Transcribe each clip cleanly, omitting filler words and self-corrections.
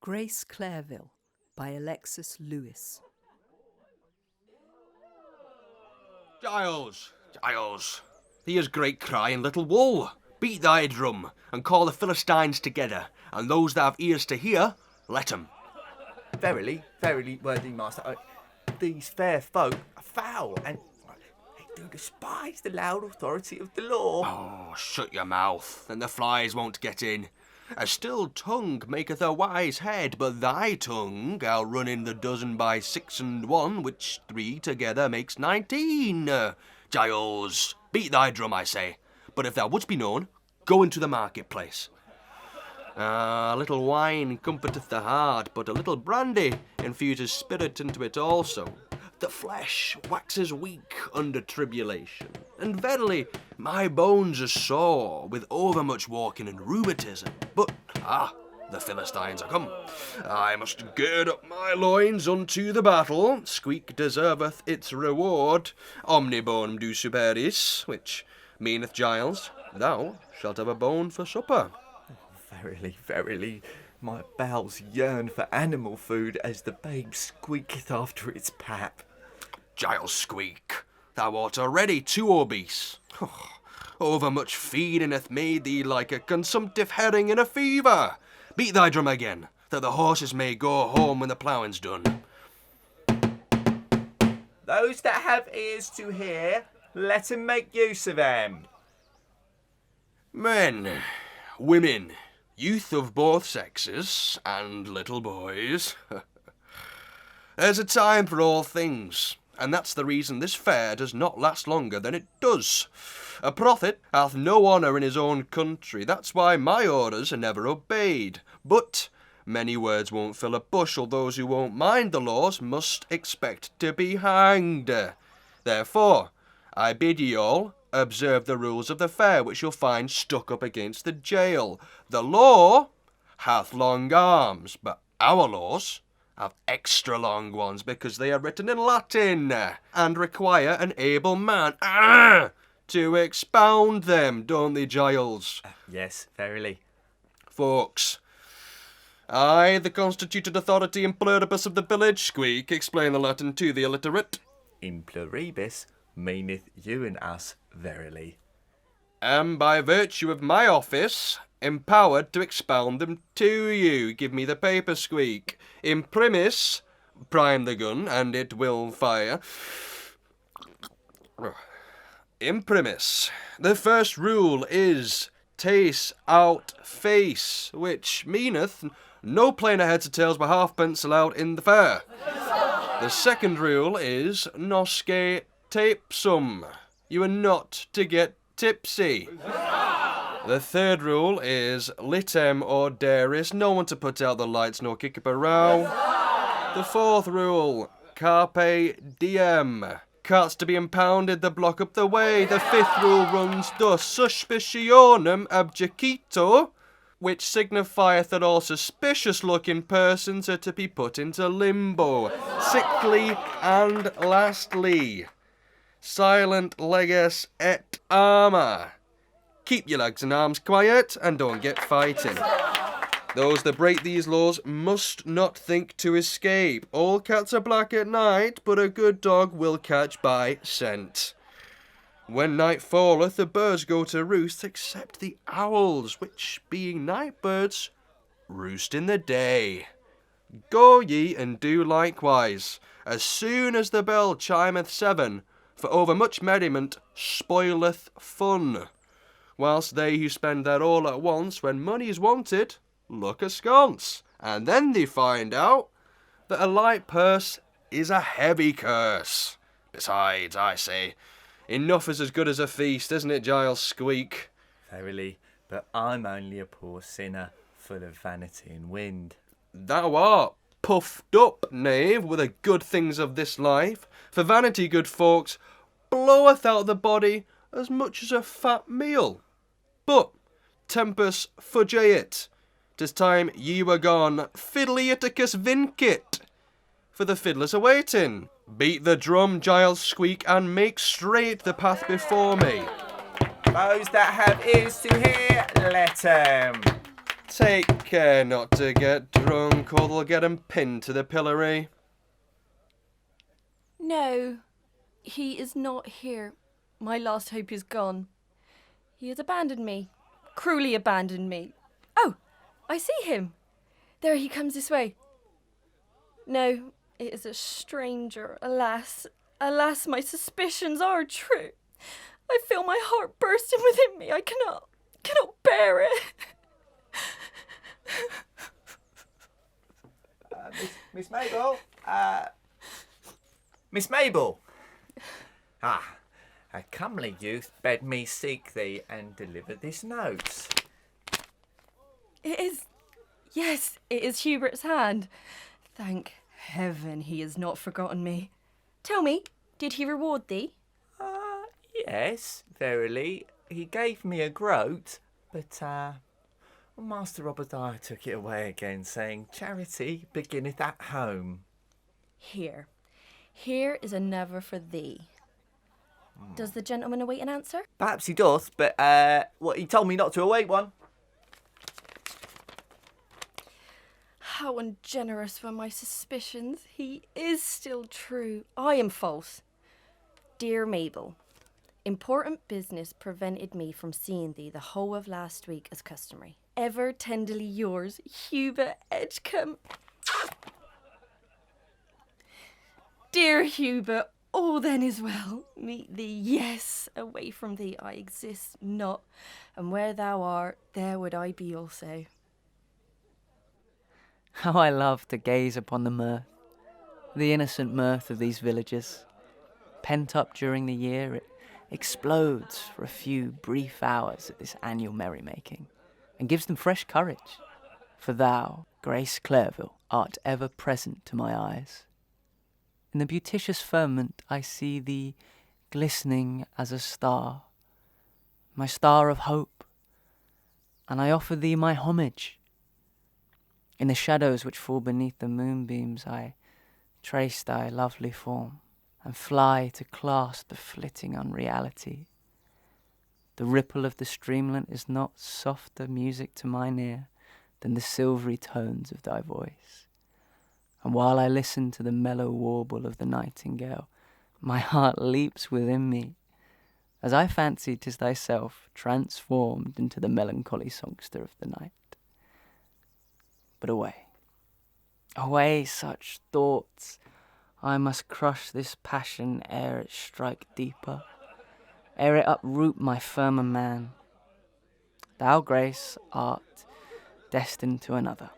Grace Clairville by Alexis Lewis. Giles, Giles, here's great crying little wool. Beat thy drum, and call the Philistines together, and those that have ears to hear, let 'em. Verily, verily, worthy master, these fair folk are foul, and they do despise the loud authority of the law. Oh, shut your mouth, and the flies won't get in. A still tongue maketh a wise head, but thy tongue outrunning the dozen by 6 and 1, which 3 together makes 19. Giles, beat thy drum, I say. But if thou wouldst be known, go into the marketplace. A little wine comforteth the heart, but a little brandy infuses spirit into it also. The flesh waxes weak under tribulation, and verily my bones are sore with overmuch walking and rheumatism. But, the Philistines are come. I must gird up my loins unto the battle. Squeak deserveth its reward. Omne bonum do superis, which meaneth, Giles, thou shalt have a bone for supper. Verily, verily, my bowels yearn for animal food as the babe squeaketh after its pap. Giles Squeak, thou art already too obese. Overmuch feeding hath made thee like a consumptive herring in a fever. Beat thy drum again, that the horses may go home when the ploughing's done. Those that have ears to hear, let 'em make use of them. Men, women, youth of both sexes, and little boys. There's a time for all things, and that's the reason this fair does not last longer than it does. A prophet hath no honour in his own country, that's why my orders are never obeyed. But many words won't fill a bushel, those who won't mind the laws must expect to be hanged. Therefore, I bid ye all observe the rules of the fair, which you'll find stuck up against the jail. The law hath long arms, but our laws have extra long ones because they are written in Latin and require an able man to expound them, don't they, Giles? Yes, verily. Folks, I, the constituted authority and pluribus of the village, Squeak, explain the Latin to the illiterate. In pluribus meaneth you and us, verily. Am by virtue of my office empowered to expound them to you. Give me the paper, Squeak. Imprimis, prime the gun, and it will fire. Imprimis, the first rule is tace out face, which meaneth no plainer heads or tails by halfpence allowed in the fair. The second rule is nosce tapsum. You are not to get tipsy. The third rule is litem orderis, no one to put out the lights nor kick up a row. The fourth rule, carpe diem, carts to be impounded that block up the way. The fifth rule runs thus, suspicionem abjecito, which signifieth that all suspicious-looking persons are to be put into limbo. Sixthly and lastly, silent leges et arma. Keep your legs and arms quiet and don't get fighting. Those that break these laws must not think to escape. All cats are black at night, but a good dog will catch by scent. When night falleth, the birds go to roost, except the owls, which, being night birds, roost in the day. Go ye and do likewise, as soon as the bell chimeth 7, for overmuch merriment spoileth fun. Whilst they who spend their all at once, when money is wanted, look askance, and then they find out that a light purse is a heavy curse. Besides, I say, enough is as good as a feast, isn't it, Giles Squeak? Verily, but I'm only a poor sinner, full of vanity and wind. Thou art puffed up, knave, with the good things of this life, for vanity, good folks, bloweth out the body as much as a fat meal. But tempus fugeit, 'tis time ye were gone, fiddleiticus vincit, for the fiddlers are waiting. Beat the drum, Giles Squeak, and make straight the path before me. Those that have ears to hear, let 'em. Take care not to get drunk, or they'll get 'em pinned to the pillory. No, he is not here. My last hope is gone. He has abandoned me, cruelly abandoned me. Oh, I see him. There he comes this way. No, it is a stranger. Alas, alas, my suspicions are true. I feel my heart bursting within me. I cannot bear it. Miss Mabel? Miss Mabel! Ah, a comely youth bade me seek thee and deliver this note. Yes, it is Hubert's hand. Thank heaven he has not forgotten me. Tell me, did he reward thee? Yes, verily. He gave me a groat, but Master Obadiah took it away again, saying, "Charity beginneth at home." Here is another for thee. Does the gentleman await an answer? Perhaps he doth, but he told me not to await one. How ungenerous were my suspicions. He is still true. I am false. Dear Mabel, important business prevented me from seeing thee the whole of last week as customary. Ever tenderly yours, Hubert Edgecombe. Dear Hubert, all then is well. Meet thee, yes, away from thee I exist not, and where thou art, there would I be also. How I love to gaze upon the innocent mirth of these villagers. Pent up during the year, it explodes for a few brief hours at this annual merrymaking, and gives them fresh courage. For thou, Grace Clairville, art ever present to my eyes. In the beauticious firmament I see thee glistening as a star, my star of hope, and I offer thee my homage. In the shadows which fall beneath the moonbeams I trace thy lovely form, and fly to clasp the flitting unreality. The ripple of the streamlet is not softer music to mine ear than the silvery tones of thy voice. And while I listen to the mellow warble of the nightingale, my heart leaps within me, as I fancy 'tis thyself transformed into the melancholy songster of the night. But away such thoughts. I must crush this passion ere it strike deeper, ere it uproot my firmer man. Thou, Grace, art destined to another.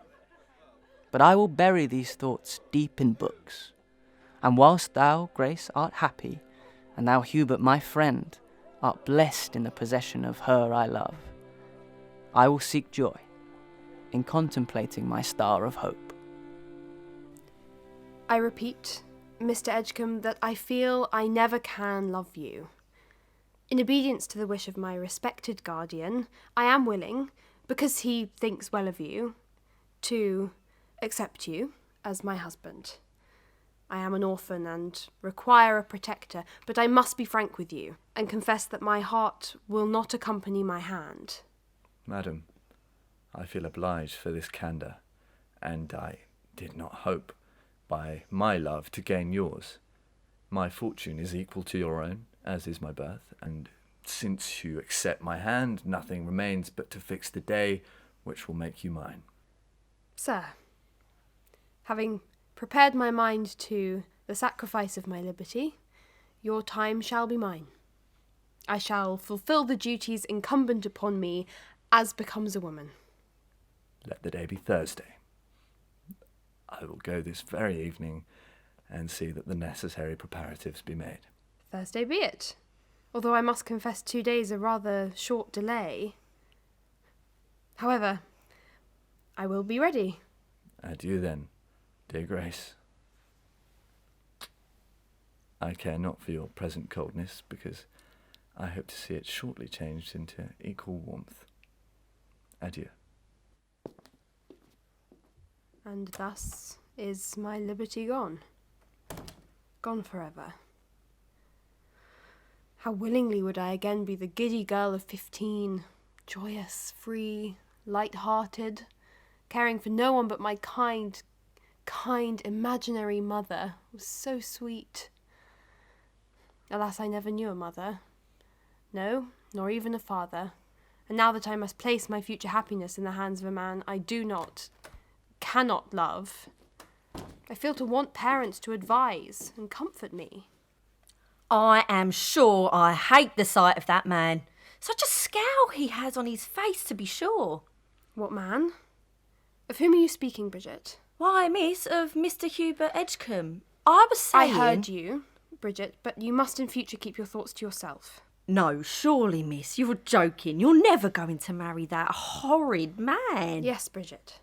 But I will bury these thoughts deep in books, and whilst thou, Grace, art happy, and thou, Hubert, my friend, art blessed in the possession of her I love, I will seek joy in contemplating my star of hope. I repeat, Mr. Edgecombe, that I feel I never can love you. In obedience to the wish of my respected guardian, I am willing, because he thinks well of you, to accept you as my husband. I am an orphan and require a protector, but I must be frank with you and confess that my heart will not accompany my hand. Madam, I feel obliged for this candour, and I did not hope by my love to gain yours. My fortune is equal to your own, as is my birth, and since you accept my hand, nothing remains but to fix the day which will make you mine. Sir, having prepared my mind to the sacrifice of my liberty, your time shall be mine. I shall fulfil the duties incumbent upon me as becomes a woman. Let the day be Thursday. I will go this very evening and see that the necessary preparatives be made. Thursday be it, although I must confess 2 days a rather short delay. However, I will be ready. Adieu then, dear Grace. I care not for your present coldness, because I hope to see it shortly changed into equal warmth. Adieu. And thus is my liberty gone. Gone forever. How willingly would I again be the giddy girl of 15, joyous, free, light-hearted, caring for no one but my kind, imaginary mother, was so sweet. Alas, I never knew a mother. No, nor even a father. And now that I must place my future happiness in the hands of a man I cannot love, I feel to want parents to advise and comfort me. I am sure I hate the sight of that man. Such a scowl he has on his face, to be sure. What man? Of whom are you speaking, Bridget? Why, miss, of Mr. Hubert Edgecombe. I was saying... I heard you, Bridget, but you must in future keep your thoughts to yourself. No, surely, miss, you're joking. You're never going to marry that horrid man. Yes, Bridget.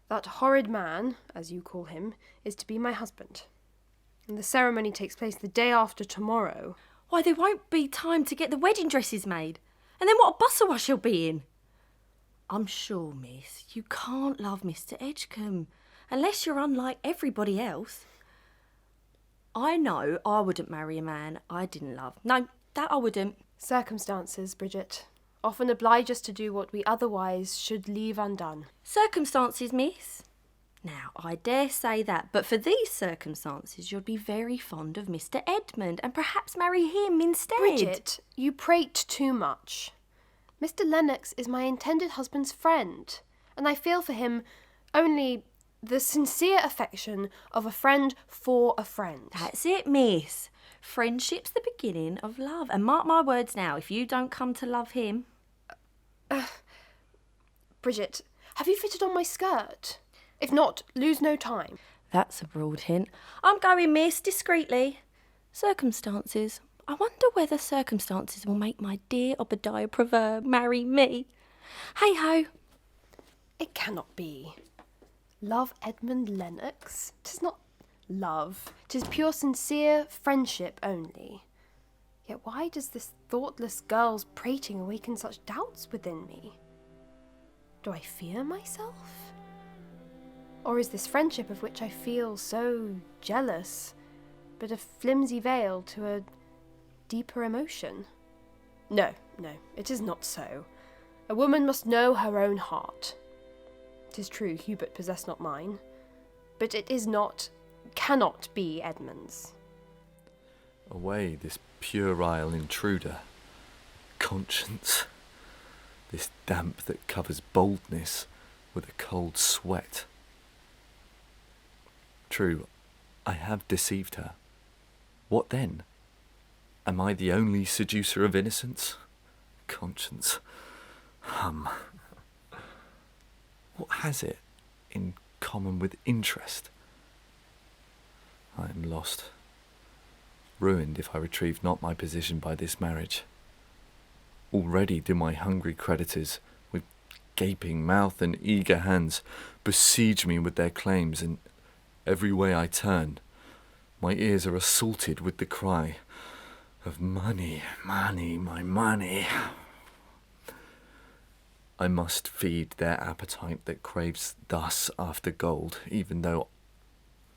That horrid man, as you call him, is to be my husband. And the ceremony takes place the day after tomorrow. Why, there won't be time to get the wedding dresses made. And then what a bustle I shall be in. I'm sure, miss, you can't love Mr. Edgecombe, unless you're unlike everybody else. I know I wouldn't marry a man I didn't love. No, that I wouldn't. Circumstances, Bridget, often oblige us to do what we otherwise should leave undone. Circumstances, miss? Now, I dare say that, but for these circumstances you'd be very fond of Mr. Edmond and perhaps marry him instead. Bridget, you prate too much. Mr. Lennox is my intended husband's friend, and I feel for him only the sincere affection of a friend for a friend. That's it, miss. Friendship's the beginning of love. And mark my words now, if you don't come to love him... Bridget, have you fitted on my skirt? If not, lose no time. That's a broad hint. I'm going, miss, discreetly. Circumstances. I wonder whether circumstances will make my dear Obadiah Proverb marry me. Hey-ho. It cannot be. Love Edmond Lennox? 'Tis not love. 'Tis pure sincere friendship only. Yet why does this thoughtless girl's prating awaken such doubts within me? Do I fear myself? Or is this friendship of which I feel so jealous but a flimsy veil to a deeper emotion? No, it is not so. A woman must know her own heart. 'Tis true Hubert possessed not mine, but it is not, cannot be Edmund's. Away, this puerile intruder. Conscience. This damp that covers boldness with a cold sweat. True, I have deceived her. What then? Am I the only seducer of innocence? Conscience. What has it in common with interest? I am lost. Ruined if I retrieve not my position by this marriage. Already do my hungry creditors, with gaping mouth and eager hands, besiege me with their claims, and every way I turn, my ears are assaulted with the cry of money, money, my money. I must feed their appetite that craves thus after gold, even though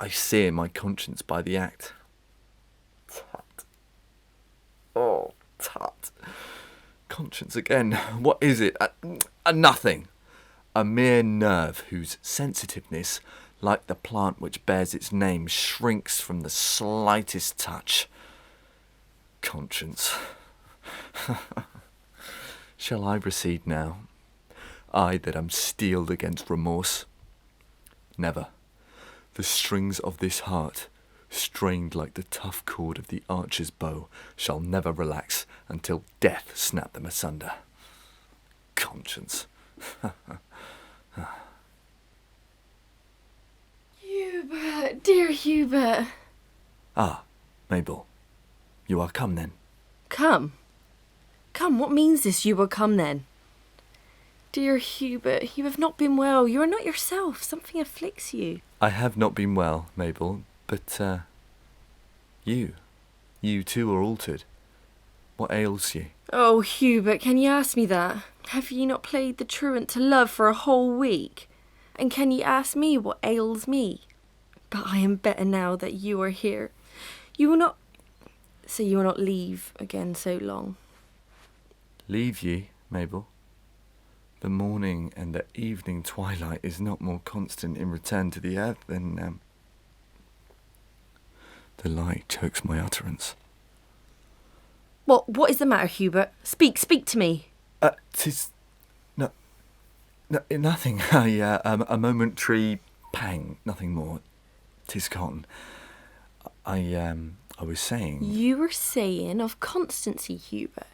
I sear my conscience by the act. Tut. Oh, tut. Conscience again. What is it? A nothing. A mere nerve whose sensitiveness, like the plant which bears its name, shrinks from the slightest touch. Conscience. Shall I recede now? I that am steeled against remorse? Never. The strings of this heart, strained like the tough cord of the archer's bow, shall never relax until death snap them asunder. Conscience. Hubert, dear Hubert. Ah, Mabel, you are come then? Come? Come, what means this, you will come then? Dear Hubert, you have not been well. You are not yourself. Something afflicts you. I have not been well, Mabel, but, you too are altered. What ails you? Oh, Hubert, can you ask me that? Have ye not played the truant to love for a whole week? And can ye ask me what ails me? But I am better now that you are here. You will not leave again so long. Leave ye, Mabel? the morning and the evening twilight is not more constant in return to the earth than, the lie chokes my utterance. What is the matter, Hubert? Speak to me. 'Tis... nothing. A momentary pang, nothing more. 'Tis gone. I was saying... You were saying of constancy, Hubert.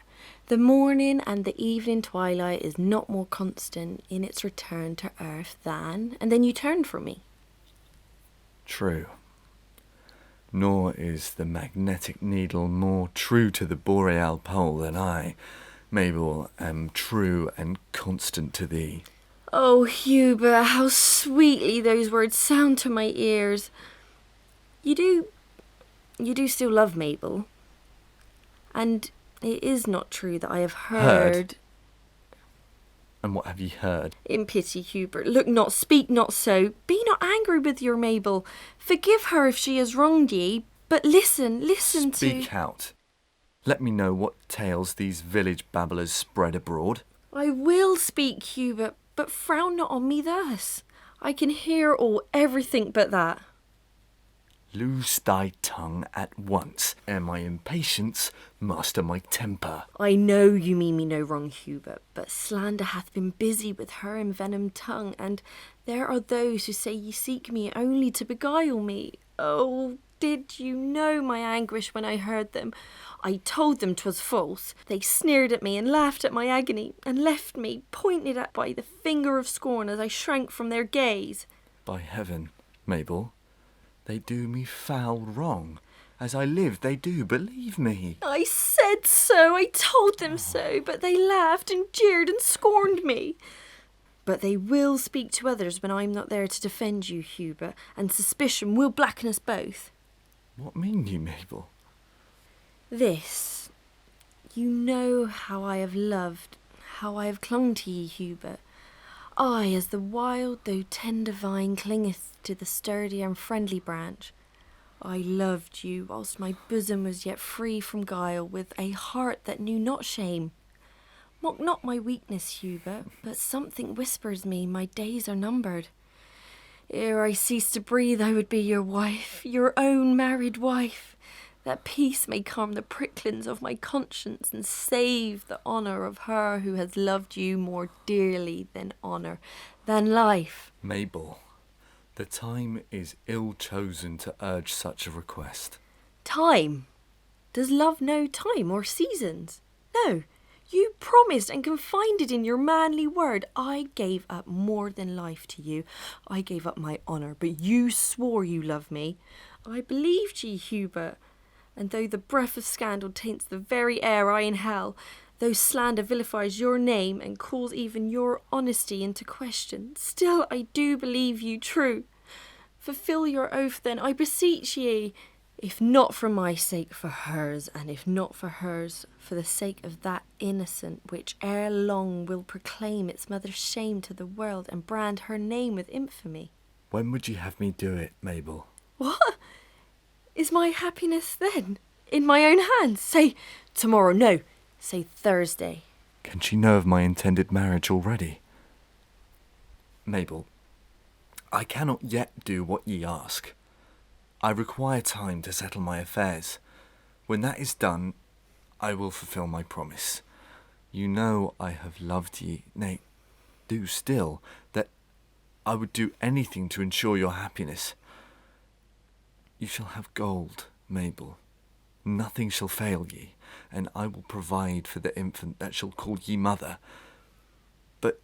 The morning and the evening twilight is not more constant in its return to earth than... And then you turned from me. True. Nor is the magnetic needle more true to the boreal pole than I, Mabel, am true and constant to thee. Oh, Hubert, how sweetly those words sound to my ears. You do still love Mabel. And it is not true that I have heard... And what have ye heard? In pity, Hubert, look not, speak not so. Be not angry with your Mabel. Forgive her if she has wronged ye, but listen to... Speak out. Let me know what tales these village babblers spread abroad. I will speak, Hubert, but frown not on me thus. I can hear everything but that. Lose thy tongue at once, and my impatience master my temper. I know you mean me no wrong, Hubert, but slander hath been busy with her envenomed tongue, and there are those who say ye seek me only to beguile me. Oh, did you know my anguish when I heard them? I told them 'twas false. They sneered at me and laughed at my agony, and left me, pointed at by the finger of scorn as I shrank from their gaze. By heaven, Mabel, they do me foul wrong. As I live, they do, believe me. I said so, I told them so, but they laughed and jeered and scorned me. But they will speak to others when I'm not there to defend you, Hubert, and suspicion will blacken us both. What mean you, Mabel? This. You know how I have loved, how I have clung to ye, Hubert. I, as the wild though tender vine clingeth to the sturdy and friendly branch. I loved you whilst my bosom was yet free from guile, with a heart that knew not shame. Mock not my weakness, Hubert, but something whispers me my days are numbered. Ere I cease to breathe, I would be your wife, your own married wife, that peace may calm the pricklings of my conscience and save the honour of her who has loved you more dearly than honour, than life. Mabel, the time is ill chosen to urge such a request. Time? Does love know time or seasons? No. You promised and confided in your manly word. I gave up more than life to you. I gave up my honour, but you swore you loved me. I believed ye, Hubert. And though the breath of scandal taints the very air I inhale, though slander vilifies your name and calls even your honesty into question, still I do believe you true. Fulfil your oath then, I beseech ye. If not for my sake, for hers, and if not for hers, for the sake of that innocent which ere long will proclaim its mother's shame to the world and brand her name with infamy. When would you have me do it, Mabel? What? Is my happiness then in my own hands? Say tomorrow, no, say Thursday. Can she know of my intended marriage already? Mabel, I cannot yet do what ye ask. I require time to settle my affairs. When that is done, I will fulfil my promise. You know I have loved ye, nay, do still, that I would do anything to ensure your happiness. You shall have gold, Mabel. Nothing shall fail ye, and I will provide for the infant that shall call ye mother. But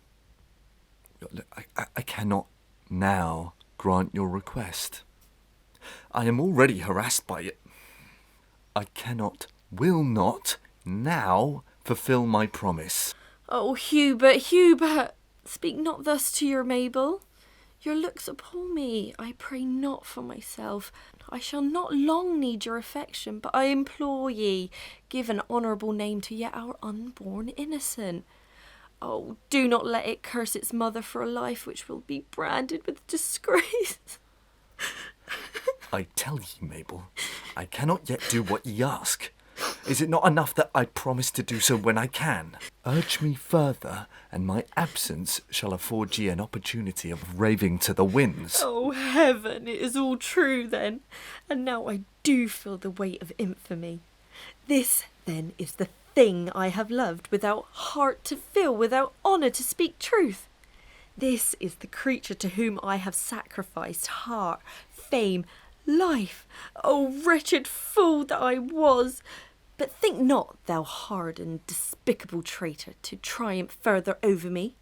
I cannot now grant your request. I am already harassed by it. I cannot, will not, now fulfil my promise. Oh, Hubert, Hubert, speak not thus to your Mabel. Your looks appall me. I pray not for myself. I shall not long need your affection, but I implore ye, give an honourable name to yet our unborn innocent. Oh, do not let it curse its mother for a life which will be branded with disgrace. I tell ye, Mabel, I cannot yet do what ye ask. Is it not enough that I promise to do so when I can? Urge me further, and my absence shall afford ye an opportunity of raving to the winds. Oh, heaven, it is all true then. And now I do feel the weight of infamy. This, then, is the thing I have loved, without heart to feel, without honour to speak truth. This is the creature to whom I have sacrificed heart, fame, life. Oh, wretched fool that I was! But think not, thou hard and despicable traitor, to triumph further over me.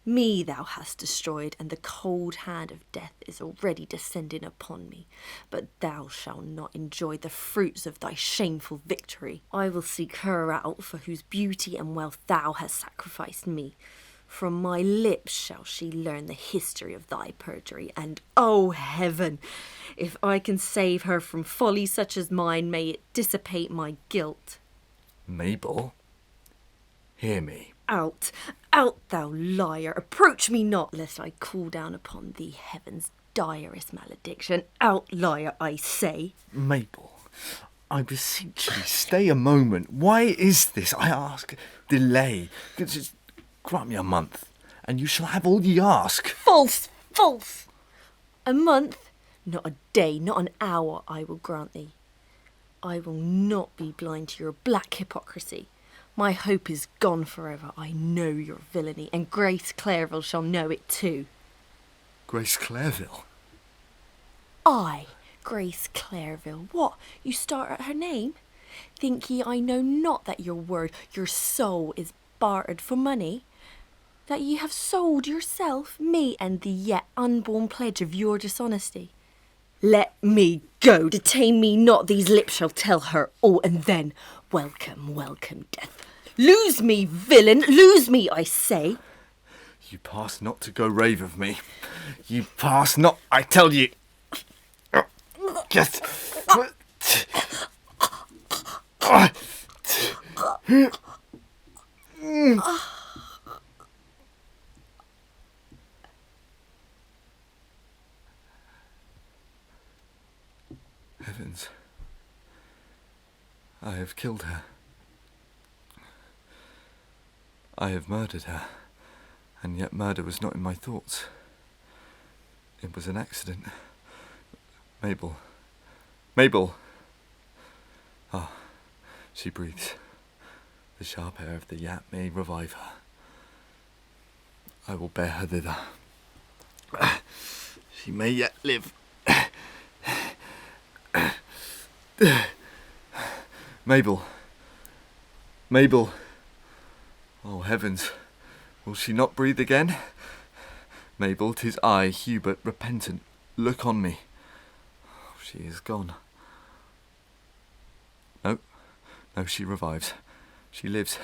Me thou hast destroyed, and the cold hand of death is already descending upon me. But thou shalt not enjoy the fruits of thy shameful victory. I will seek her out for whose beauty and wealth thou hast sacrificed me. From my lips shall she learn the history of thy perjury, and, oh heaven, if I can save her from folly such as mine, may it dissipate my guilt. Mabel, hear me. Out, out, thou liar! Approach me not, lest I call down upon thee heaven's direst malediction. Out, liar, I say. Mabel, I beseech thee, stay a moment. Why is this, I ask, delay? Just grant me a month, and you shall have all ye ask. False, false! A month, not a day, not an hour, I will grant thee. I will not be blind to your black hypocrisy. My hope is gone forever. I know your villainy, and Grace Clairville shall know it too. Grace Clairville? I, Grace Clairville. What, you start at her name? Think ye I know not that your word, your soul, is bartered for money? That ye have sold yourself, me, and the yet unborn pledge of your dishonesty? Let me go, detain me not, these lips shall tell her all, and then, welcome, welcome, death. Lose me, villain, lose me, I say. You pass not to go rave of me. You pass not, I tell you. Just... Heavens. I have killed her. I have murdered her, and yet murder was not in my thoughts. It was an accident. Mabel. Mabel! Ah, she breathes. The sharp air of the yap may revive her. I will bear her thither. She may yet live. Mabel. Mabel. Oh, heavens. Will she not breathe again? Mabel, 'tis I, Hubert, repentant. Look on me. Oh, she is gone. No. No, she revives. She lives.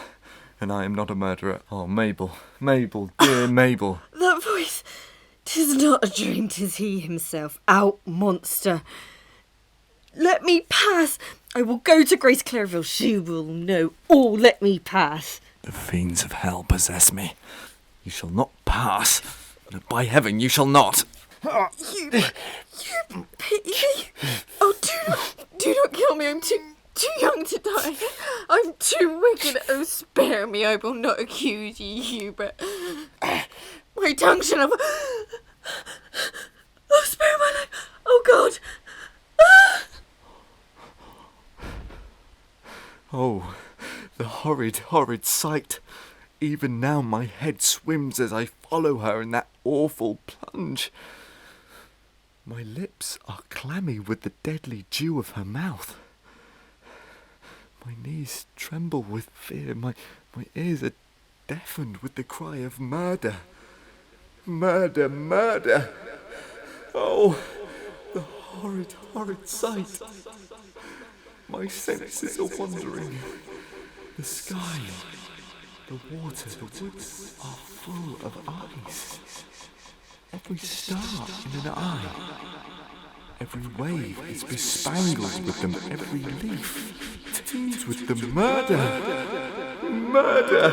And I am not a murderer. Oh, Mabel. Mabel, dear Mabel. That voice, 'tis not a dream, 'tis he himself. Out, monster. Let me pass. I will go to Grace Clairville. She will know all. Let me pass. The fiends of hell possess me. You shall not pass. No, by heaven, you shall not. You pity me. Oh, do not kill me. I'm too young to die. I'm too wicked. Oh, spare me. I will not accuse ye, Hubert. My tongue shall have... Oh, spare my life. Oh, God. Oh, the horrid, horrid sight. Even now my head swims as I follow her in that awful plunge. My lips are clammy with the deadly dew of her mouth. My knees tremble with fear. My ears are deafened with the cry of murder. Murder, murder. Oh, the horrid, horrid sight. My senses are wandering. The sky, the water, the woods are full of eyes. Every star in an eye. Every wave is bespangled with them. Every leaf teems with the murder. Murder!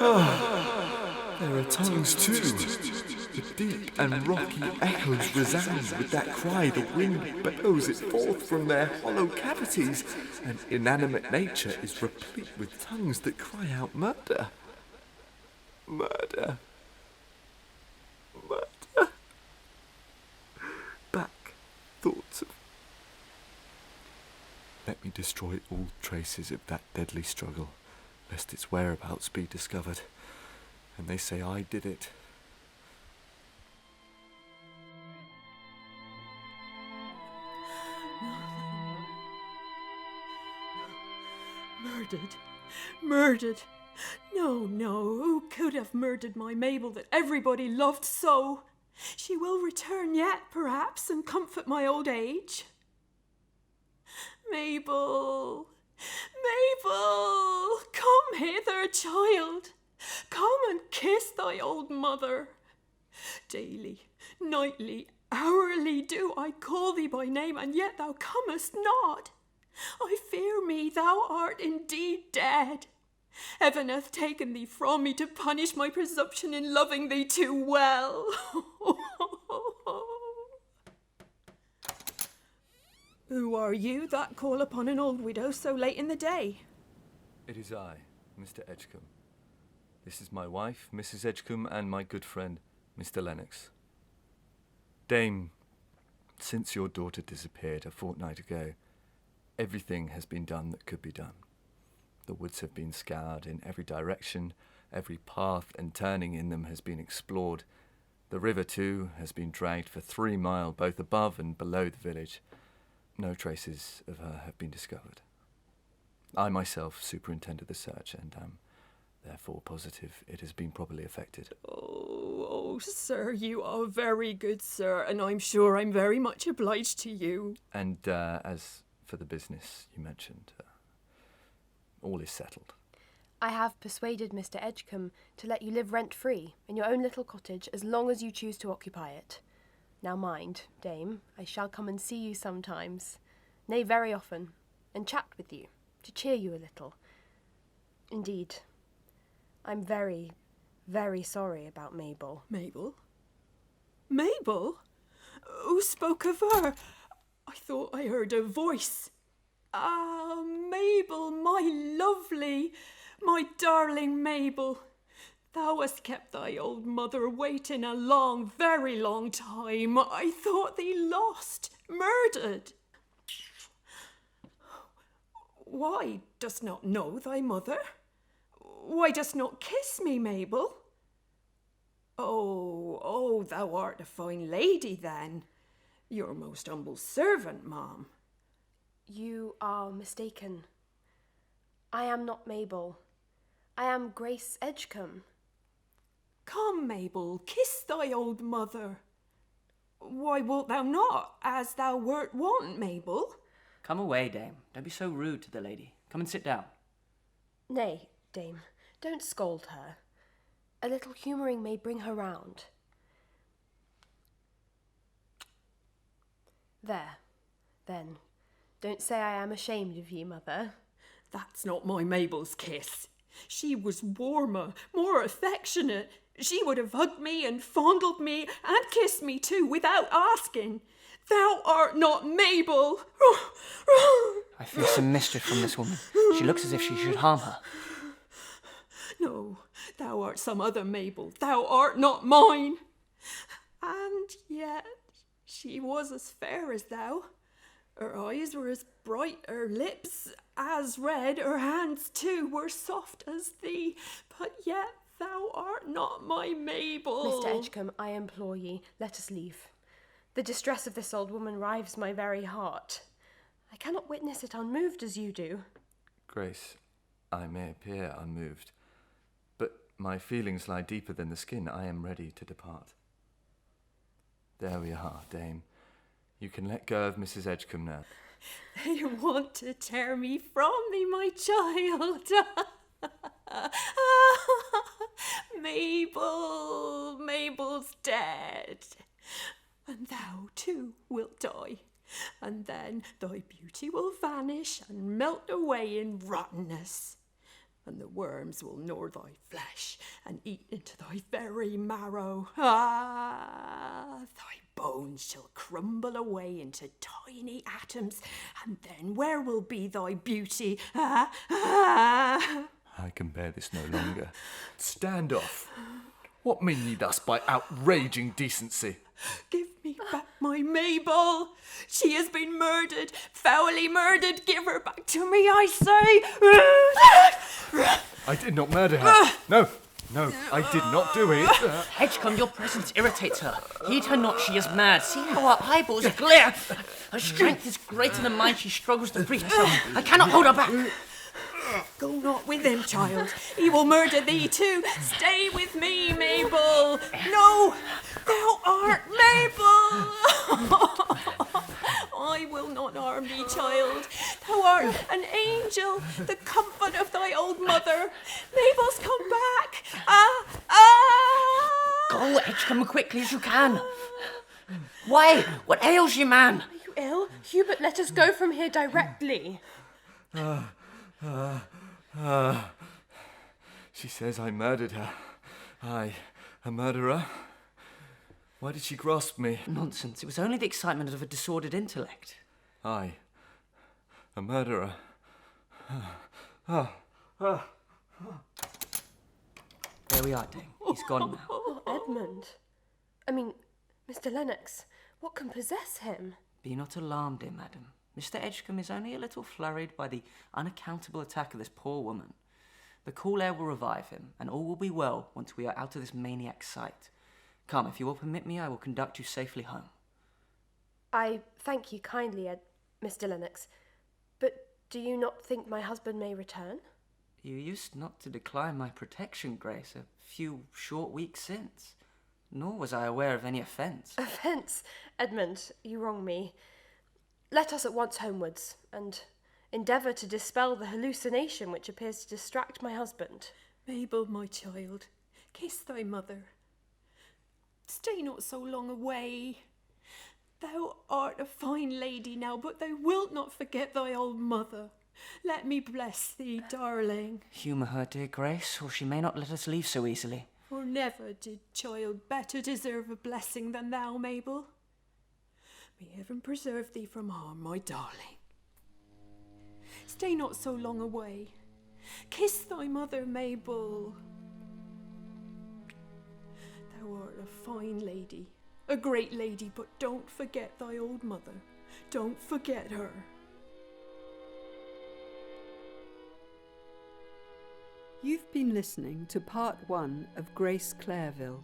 Ah, there are tongues too. The deep and rocky echoes resound with that cry the wind bellows it forth from their hollow cavities, and inanimate nature is replete with tongues that cry out murder. Murder. Murder. Back thoughts of... Let me destroy all traces of that deadly struggle, lest its whereabouts be discovered, and they say I did it. Murdered. Murdered. No, who could have murdered my Mabel that everybody loved so? She will return yet, perhaps, and comfort my old age. Mabel, Mabel, come hither, child. Come and kiss thy old mother. Daily, nightly, hourly do I call thee by name, and yet thou comest not. I fear me thou art indeed dead. Heaven hath taken thee from me to punish my presumption in loving thee too well. Who are you that call upon an old widow so late in the day? It is I, Mr. Edgecombe. This is my wife, Mrs. Edgecombe, and my good friend, Mr. Lennox. Dame, since your daughter disappeared a fortnight ago, everything has been done that could be done. The woods have been scoured in every direction, every path and turning in them has been explored. The river, too, has been dragged for 3 miles, both above and below the village. No traces of her have been discovered. I myself superintended the search and am therefore positive it has been properly effected. Oh, sir, you are very good, sir, and I'm sure I'm very much obliged to you. And as for the business you mentioned, all is settled. I have persuaded Mr. Edgecombe to let you live rent-free in your own little cottage as long as you choose to occupy it. Now mind, dame, I shall come and see you sometimes, nay, very often, and chat with you, to cheer you a little. Indeed, I'm very, very sorry about Mabel. Mabel? Mabel? Who spoke of her? I thought I heard a voice. Ah, Mabel, my lovely, my darling Mabel. Thou hast kept thy old mother waiting a long, very long time. I thought thee lost, murdered. Why dost not know thy mother? Why dost not kiss me, Mabel? Oh, thou art a fine lady then. Your most humble servant, ma'am. You are mistaken. I am not Mabel. I am Grace Edgecombe. Come, Mabel, kiss thy old mother. Why wilt thou not, as thou wert wont, Mabel? Come away, dame. Don't be so rude to the lady. Come and sit down. Nay, dame, don't scold her. A little humouring may bring her round. There, then. Don't say I am ashamed of you, mother. That's not my Mabel's kiss. She was warmer, more affectionate. She would have hugged me and fondled me and kissed me too without asking. Thou art not Mabel. I fear some mischief from this woman. She looks as if she should harm her. No, thou art some other Mabel. Thou art not mine. And yet she was as fair as thou. Her eyes were as bright, her lips as red, her hands too were soft as thee. But yet thou art not my Mabel. Mr. Edgecombe, I implore ye, let us leave. The distress of this old woman rives my very heart. I cannot witness it unmoved as you do. Grace, I may appear unmoved, but my feelings lie deeper than the skin. I am ready to depart. There we are, dame. You can let go of Mrs. Edgecombe now. They want to tear me from thee, my child. Mabel, Mabel's dead. And thou too wilt die. And then thy beauty will vanish and melt away in rottenness. and the worms will gnaw thy flesh and eat into thy very marrow. Ah, thy bones shall crumble away into tiny atoms, and then where will be thy beauty? Ah, ah. I can bear this no longer. Stand off. What mean ye thus by outraging decency? Give me back my Mabel. She has been murdered, foully murdered. Give her back to me, I say. I did not murder her. No, I did not do it. Edgecombe, your presence irritates her. Heed her not, she is mad. See how her eyeballs glare. Her strength is greater than mine, she struggles to free herself. I cannot hold her back. Go not with him, child. He will murder thee too. Stay with me, Mabel. No, thou art Mabel. I will not harm thee, child. Thou art an angel, the comfort of thy old mother. Mabel's come back. Go, Edgecombe, quickly as you can. Why? What ails you, man? Are you ill? Hubert, let us go from here directly. She says I murdered her. I, a murderer? Why did she grasp me? Nonsense. It was only the excitement of a disordered intellect. I, a murderer. There we are, Dame. He's gone now. Oh, Edmond. I mean, Mr. Lennox, what can possess him? Be not alarmed, dear madam. Mr. Edgecombe is only a little flurried by the unaccountable attack of this poor woman. The cool air will revive him, and all will be well once we are out of this maniac's sight. Come, if you will permit me, I will conduct you safely home. I thank you kindly, Mr. Lennox. But do you not think my husband may return? You used not to decline my protection, Grace, a few short weeks since. Nor was I aware of any offence. Offence? Edmond, you wrong me. Let us at once homewards, and endeavour to dispel the hallucination which appears to distract my husband. Mabel, my child, kiss thy mother. Stay not so long away. Thou art a fine lady now, but thou wilt not forget thy old mother. Let me bless thee, darling. Humour her, dear Grace, or she may not let us leave so easily. For never did child better deserve a blessing than thou, Mabel. May heaven preserve thee from harm, my darling. Stay not so long away. Kiss thy mother, Mabel. Thou art a fine lady, a great lady, but don't forget thy old mother. Don't forget her. You've been listening to part 1 of Grace Clairville,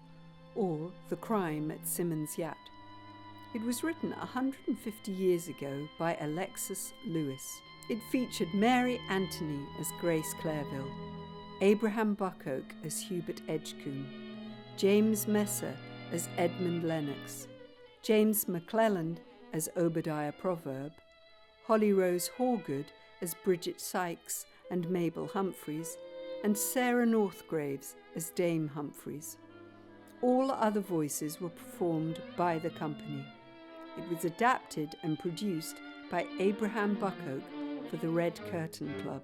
or The Crime at Simmons Yacht. It was written 150 years ago by Alexis Lewis. It featured Mary Antony as Grace Clairville, Abraham Buckoke as Hubert Edgecombe, James Messer as Edmond Lennox, James McClelland as Obadiah Proverb, Holly Rose Hawgood as Bridgit Sykes and Mabel Humphreys, and Sarah Northgraves as Dame Humphreys. All other voices were performed by the company. It was adapted and produced by Abraham Buckoke for the Red Curtain Club,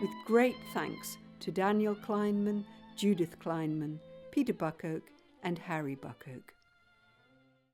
with great thanks to Daniel Kleinman, Judith Kleinman, Peter Buckoke and Harry Buckoke.